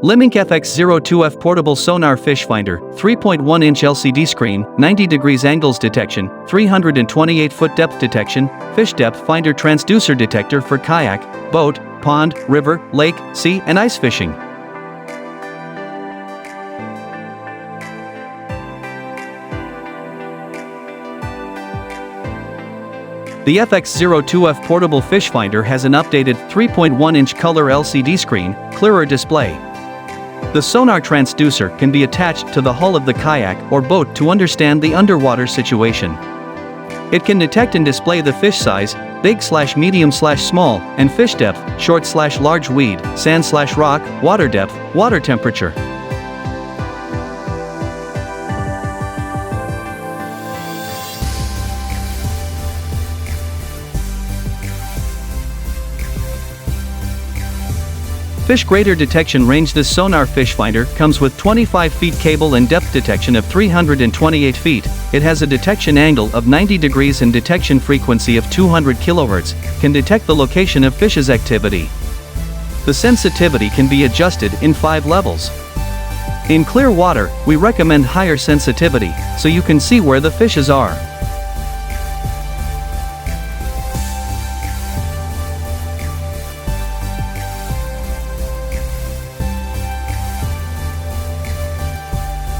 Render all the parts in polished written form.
LIMINK FX02F Portable Sonar Fish Finder, 3.1-inch LCD screen, 90 degrees angles detection, 328-foot depth detection, fish depth finder transducer detector for kayak, boat, pond, river, lake, sea, and ice fishing. The FX02F Portable Fish Finder has an updated 3.1-inch color LCD screen, clearer display. The sonar transducer can be attached to the hull of the kayak or boat to understand the underwater situation. It can detect and display the fish size, big/medium/small, and fish depth, short/large weed, sand/rock, water depth, water temperature. Fish greater detection range. This sonar fish finder comes with 25 feet cable and depth detection of 328 feet. It has a detection angle of 90 degrees and detection frequency of 200 kHz, can detect the location of fish's activity. The sensitivity can be adjusted in 5 levels. In clear water, we recommend higher sensitivity, so you can see where the fishes are.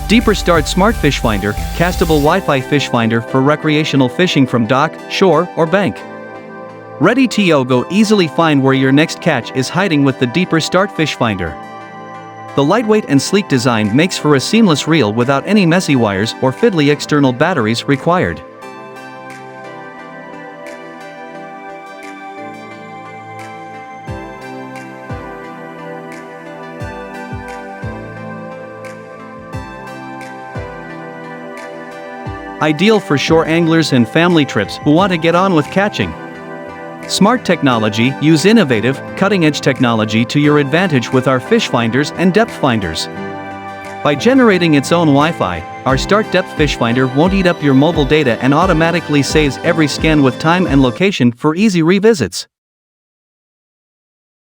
Deeper Start Smart Fish Finder, Castable Wi-Fi Fish Finder for recreational fishing from dock, shore, or bank. Ready to go easily find where your next catch is hiding with the Deeper Start Fish Finder. The lightweight and sleek design makes for a seamless reel without any messy wires or fiddly external batteries required. Ideal for shore anglers and family trips who want to get on with catching. Smart technology. Use innovative, cutting-edge technology to your advantage with our fish finders and depth finders. By generating its own Wi-Fi, our Start Depth Fish Finder won't eat up your mobile data and automatically saves every scan with time and location for easy revisits.